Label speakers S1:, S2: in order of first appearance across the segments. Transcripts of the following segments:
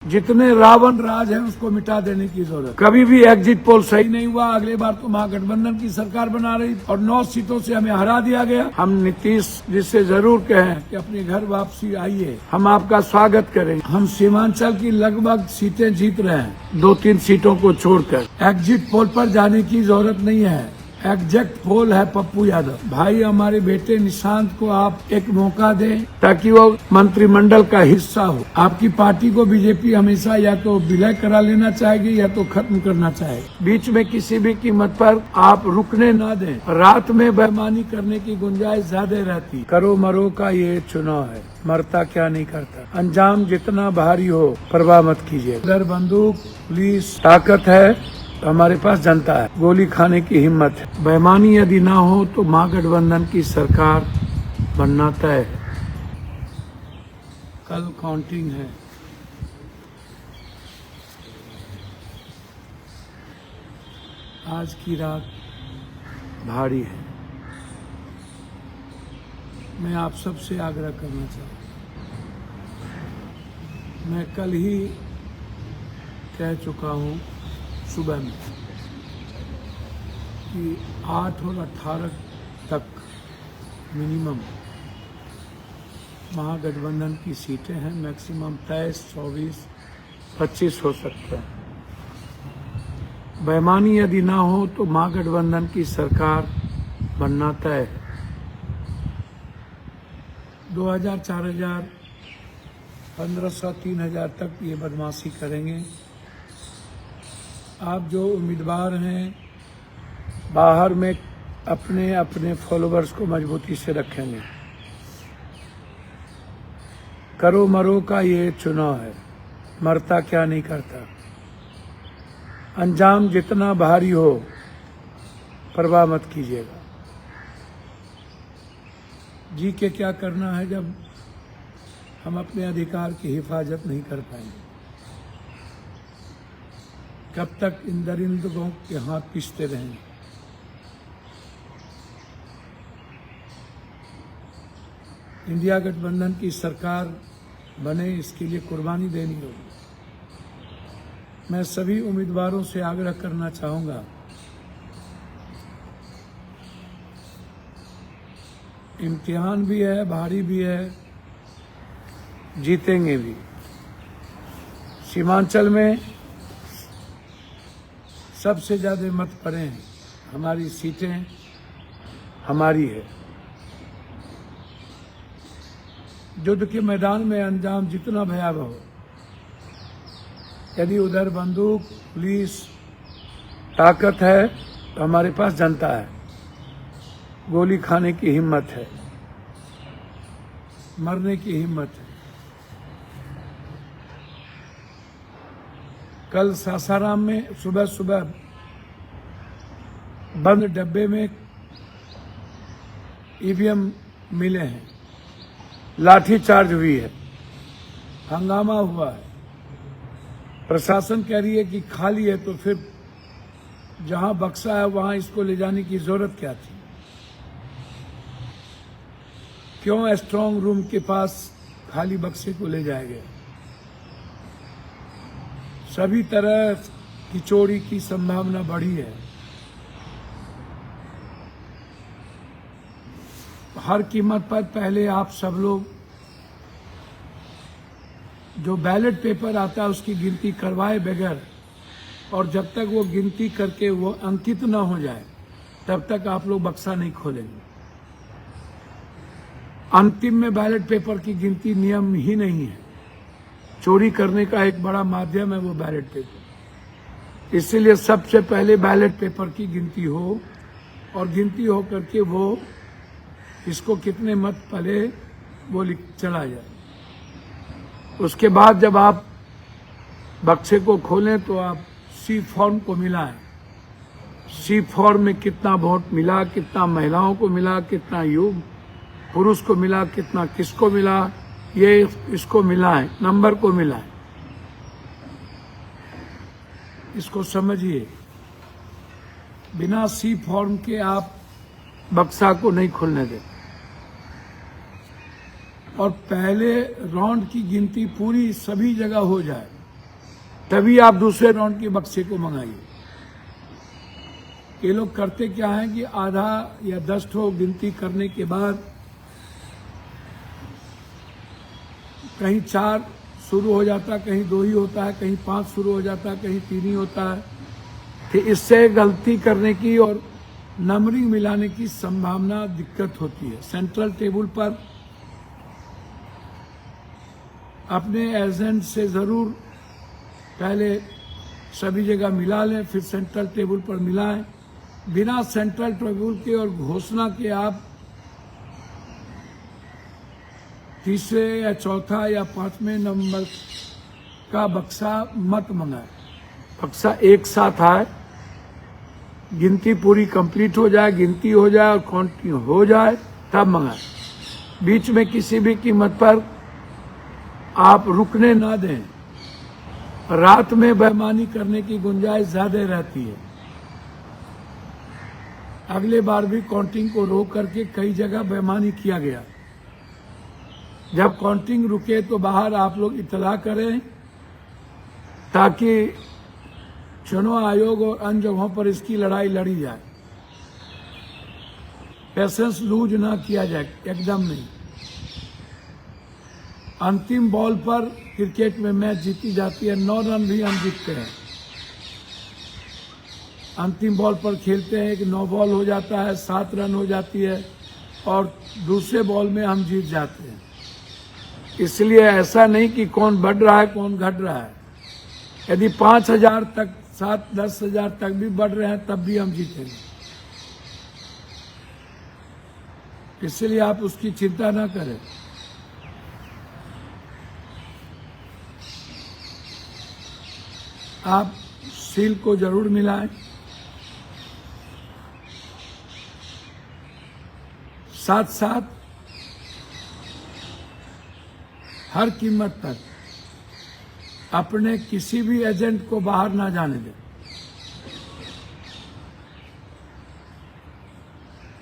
S1: जितने रावण राज है उसको मिटा देने की जरूरत। कभी भी एग्जिट पोल सही नहीं हुआ। अगले बार तो महागठबंधन की सरकार बना रही और 9 सीटों से हमें हरा दिया गया। हम नीतीश जी से जरूर कहें कि अपने घर वापसी आइए, हम आपका स्वागत करेंगे। हम सीमांचल की लगभग सीटें जीत रहे हैं, 2-3 सीटों को छोड़कर। एग्जिट पोल पर जाने की जरूरत नहीं है। एग्जैक्ट पोल है पप्पू यादव। भाई, हमारे बेटे निशांत को आप एक मौका दें ताकि वो मंत्रिमंडल का हिस्सा हो। आपकी पार्टी को बीजेपी हमेशा या तो विलय करा लेना चाहेगी या तो खत्म करना चाहेगी। बीच में किसी भी कीमत पर आप रुकने ना दें। रात में बेईमानी करने की गुंजाइश ज्यादा रहती। करो मरो का ये चुनाव है, मरता क्या नहीं करता। अंजाम जितना भारी हो परवाह मत कीजिए। उधर बंदूक पुलिस ताकत है, हमारे पास जनता है। गोली खाने की हिम्मत है। बेईमानी यदि ना हो तो महागठबंधन की सरकार बनना तय है। कल काउंटिंग है। आज की रात भारी है। मैं आप सबसे आग्रह करना चाहूँ, मैं कल ही कह चुका हूँ सुबह में कि 8 और 18 तक मिनिमम महागठबंधन की सीटें हैं। मैक्सिमम 23, 24, 25 हो सकते हैं। बेईमानी यदि ना हो तो महागठबंधन की सरकार बनना तय है। 2000, 4000, 1500, 3000 तक ये बदमाशी करेंगे। आप जो उम्मीदवार हैं बाहर में अपने अपने फॉलोअर्स को मजबूती से रखेंगे। करो मरो का ये चुनाव है, मरता क्या नहीं करता। अंजाम जितना भारी हो परवाह मत कीजिएगा। जी के क्या करना है जब हम अपने अधिकार की हिफाजत नहीं कर पाएंगे। कब तक इन दरिंदों के हाथ पीसते रहेंगे। इंडिया गठबंधन की सरकार बने, इसके लिए कुर्बानी देनी होगी। मैं सभी उम्मीदवारों से आग्रह करना चाहूंगा, इम्तिहान भी है, भारी भी है, जीतेंगे भी। सीमांचल में सबसे ज्यादा मत पड़े हैं, हमारी सीटें हमारी है। युद्ध के मैदान में अंजाम जितना भयावह हो, यदि उधर बंदूक पुलिस ताकत है तो हमारे पास जनता है। गोली खाने की हिम्मत है, मरने की हिम्मत है। कल सासाराम में सुबह सुबह बंद डब्बे में ईवीएम मिले हैं, लाठीचार्ज हुई है, हंगामा हुआ है। प्रशासन कह रही है कि खाली है, तो फिर जहां बक्सा है वहां इसको ले जाने की जरूरत क्या थी? क्यों स्ट्रांग रूम के पास खाली बक्से को ले जाया गया? सभी तरह की चोरी की संभावना बढ़ी है। हर कीमत पर पहले आप सब लोग जो बैलेट पेपर आता है उसकी गिनती करवाए बगैर, और जब तक वो गिनती करके वो अंकित न हो जाए तब तक आप लोग बक्सा नहीं खोलेंगे। अंतिम में बैलेट पेपर की गिनती नियम ही नहीं है। चोरी करने का एक बड़ा माध्यम है वो बैलेट पेपर। इसीलिए सबसे पहले बैलेट पेपर की गिनती हो, और गिनती हो करके वो इसको कितने मत पले वो चला जाए। उसके बाद जब आप बक्से को खोलें तो आप सी फॉर्म को मिलाएं। सी फॉर्म में कितना वोट मिला, कितना महिलाओं को मिला, कितना युग पुरुष को मिला, कितना किसको मिला, ये इसको मिलाएं, नंबर को मिलाएं। इसको समझिए। बिना सी फॉर्म के आप बक्सा को नहीं खोलने दें। और पहले राउंड की गिनती पूरी सभी जगह हो जाए, तभी आप दूसरे राउंड के बक्से को मंगाइए। ये लोग करते क्या है कि आधा या 10 ठो गिनती करने के बाद कहीं 4 शुरू हो जाता है, कहीं 2 ही होता है, कहीं 5 शुरू हो जाता है, कहीं 3 ही होता है। तो इससे गलती करने की और नंबरिंग मिलाने की संभावना दिक्कत होती है। सेंट्रल टेबल पर अपने एजेंट से जरूर पहले सभी जगह मिला लें, फिर सेंट्रल टेबल पर मिलाएं। बिना सेंट्रल टेबल के और घोषणा के आप तीसरे या चौथा या 5वें नंबर का बक्सा मत मंगाएं। बक्सा एक साथ आए, गिनती पूरी कंप्लीट हो जाए, गिनती हो जाए और काउंटिंग हो जाए, तब मंगाएं। बीच में किसी भी कीमत पर आप रुकने ना दें। रात में बेईमानी करने की गुंजाइश ज्यादा रहती है। अगले बार भी काउंटिंग को रोक करके कई जगह बेईमानी किया गया। जब काउंटिंग रुके तो बाहर आप लोग इतला करें ताकि चुनाव आयोग और अन्य जगहों पर इसकी लड़ाई लड़ी जाए। पेशेंस लूज ना किया जाए, एकदम नहीं। अंतिम बॉल पर क्रिकेट में मैच जीती जाती है, 9 रन भी हम जीतते हैं। अंतिम बॉल पर खेलते हैं कि 9 बॉल हो जाता है, 7 रन हो जाती है और दूसरे बॉल में हम जीत जाते हैं। इसलिए ऐसा नहीं कि कौन बढ़ रहा है कौन घट रहा है। यदि 5,000 तक 7-10,000 तक भी बढ़ रहे हैं तब भी हम जीतेंगे। इसलिए आप उसकी चिंता ना करें। आप सील को जरूर मिलाएं। साथ साथ हर कीमत पर अपने किसी भी एजेंट को बाहर ना जाने दें।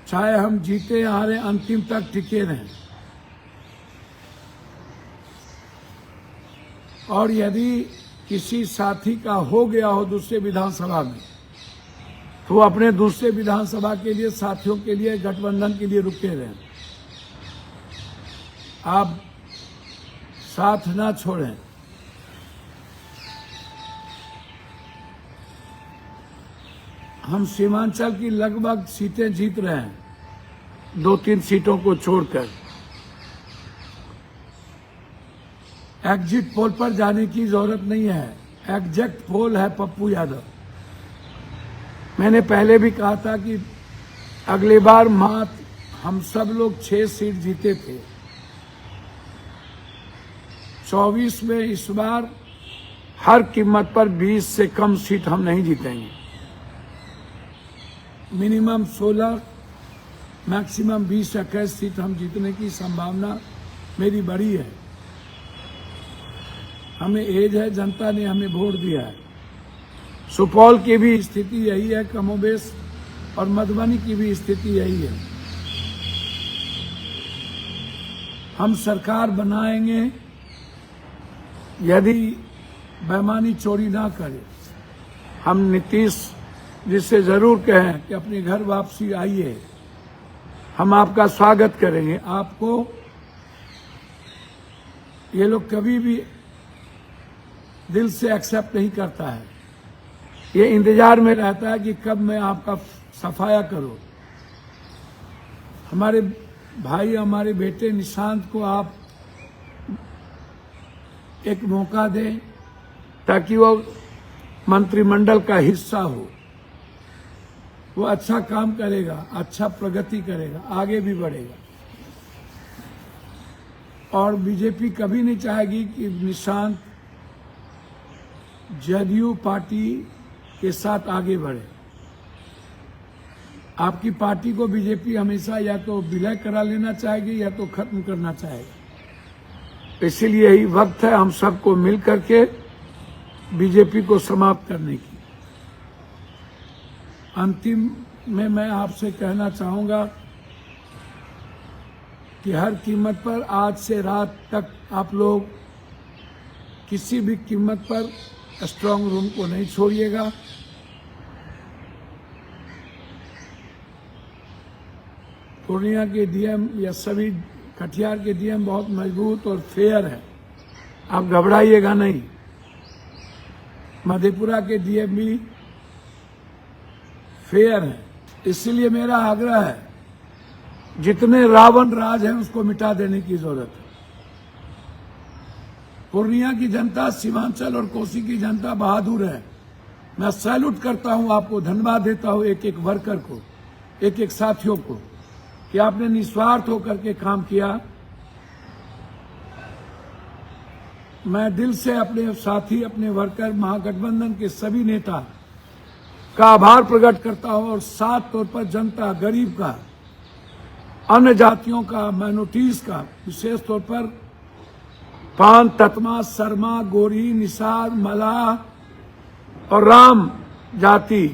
S1: चाहे हम जीते हारे, अंतिम तक टिके रहें। और यदि किसी साथी का हो गया हो दूसरे विधानसभा में, तो वो अपने दूसरे विधानसभा के लिए साथियों के लिए गठबंधन के लिए रुके रहें। आप साथ ना छोड़ें। हम सीमांचल की लगभग सीटें जीत रहे हैं, 2-3 सीटों को छोड़कर। एग्जिट पोल पर जाने की जरूरत नहीं है। एग्जैक्ट पोल है पप्पू यादव। मैंने पहले भी कहा था कि अगली बार मात्र हम सब लोग 6 सीट जीते थे। 24 में इस बार हर कीमत पर 20 से कम सीट हम नहीं जीतेंगे। मिनिमम 16, मैक्सिमम 20-21 सीट हम जीतने की संभावना मेरी बड़ी है। हमें एज है, जनता ने हमें वोट दिया है। सुपौल की भी स्थिति यही है कमोबेश, और मधुबनी की भी स्थिति यही है। हम सरकार बनाएंगे यदि बेईमानी चोरी ना करे। हम नीतीश जिससे जरूर कहें कि अपने घर वापसी आइए, हम आपका स्वागत करेंगे। आपको ये लोग कभी भी दिल से एक्सेप्ट नहीं करता है। ये इंतजार में रहता है कि कब मैं आपका सफाया करूं। हमारे भाई, हमारे बेटे निशांत को आप एक मौका दें ताकि वो मंत्रिमंडल का हिस्सा हो। वो अच्छा काम करेगा, अच्छा प्रगति करेगा, आगे भी बढ़ेगा। और बीजेपी कभी नहीं चाहेगी कि निशांत जदयू पार्टी के साथ आगे बढ़े। आपकी पार्टी को बीजेपी हमेशा या तो विलय करा लेना चाहेगी या तो खत्म करना चाहेगी। इसीलिए यही वक्त है हम सबको मिल करके बीजेपी को समाप्त करने की। अंतिम में मैं आपसे कहना चाहूंगा कि हर कीमत पर आज से रात तक आप लोग किसी भी कीमत पर स्ट्रांग रूम को नहीं छोड़िएगा। पूर्णिया के डीएम या सभी कटिहार के डीएम बहुत मजबूत और फेयर है, आप घबराइएगा नहीं। मधेपुरा के डीएम भी फेयर है, इसलिए मेरा आग्रह है जितने रावण राज हैं उसको मिटा देने की जरूरत है। पूर्णिया की जनता, सीमांचल और कोसी की जनता बहादुर है। मैं सैल्यूट करता हूं, आपको धन्यवाद देता हूं, एक एक वर्कर को, एक एक साथियों को, कि आपने निस्वार्थ होकर के काम किया। मैं दिल से अपने साथी, अपने वर्कर, महागठबंधन के सभी नेता का आभार प्रकट करता हूं और साफ तौर पर जनता, गरीब का, अन्य जातियों का, माइनॉरिटीज का, विशेष तौर पर पान, ततमा, शर्मा, गोरी, निसार, मलाह और राम जाति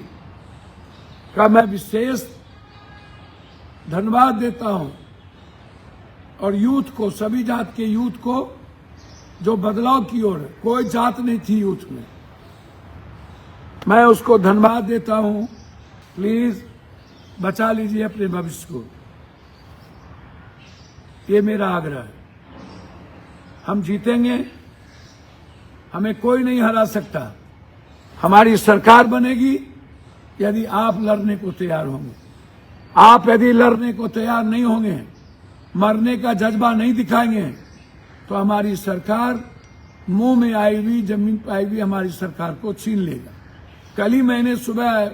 S1: का मैं विशेष धन्यवाद देता हूं। और यूथ को, सभी जात के यूथ को जो बदलाव की ओर है, कोई जात नहीं थी यूथ में, मैं उसको धन्यवाद देता हूं। प्लीज बचा लीजिए अपने भविष्य को, ये मेरा आग्रह है। हम जीतेंगे, हमें कोई नहीं हरा सकता। हमारी सरकार बनेगी यदि आप लड़ने को तैयार होंगे। आप यदि लड़ने को तैयार नहीं होंगे, मरने का जज्बा नहीं दिखाएंगे, तो हमारी सरकार मुंह में आई हुई, जमीन पर आई हुई हमारी सरकार को छीन लेगा। कल ही मैंने सुबह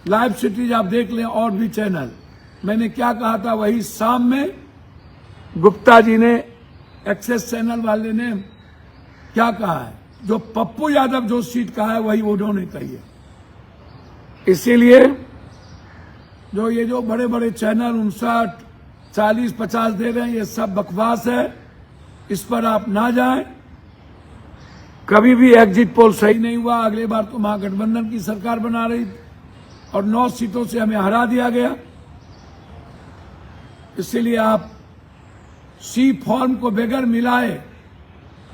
S1: लाइव सिटीज आप देख लें और भी चैनल, मैंने क्या कहा था वही शाम में गुप्ता जी ने, एक्सेस चैनल वाले ने क्या कहा है, जो पप्पू यादव जो सीट कहा है वही उन्होंने कही है। इसीलिए जो बड़े बड़े चैनल 59, 40, 50 दे रहे हैं, ये सब बकवास है, इस पर आप ना जाएं। कभी भी एग्जिट पोल सही नहीं हुआ। अगले बार तो महागठबंधन की सरकार बना रही और 9 सीटों से हमें हरा दिया गया। इसीलिए आप सी फॉर्म को बगैर मिलाए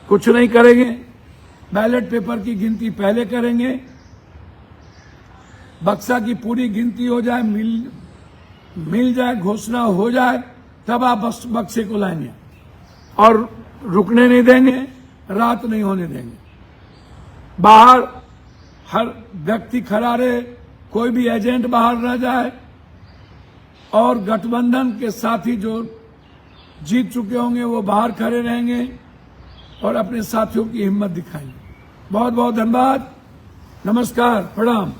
S1: कुछ नहीं करेंगे। बैलेट पेपर की गिनती पहले करेंगे, बक्सा की पूरी गिनती हो जाए, मिल जाए, घोषणा हो जाए, तब आप बक्से को लाएंगे और रुकने नहीं देंगे, रात नहीं होने देंगे। बाहर हर व्यक्ति खड़ा रहे, कोई भी एजेंट बाहर न जाए और गठबंधन के साथी जो जीत चुके होंगे वो बाहर खड़े रहेंगे और अपने साथियों की हिम्मत दिखाएंगे। बहुत बहुत धन्यवाद, नमस्कार, प्रणाम।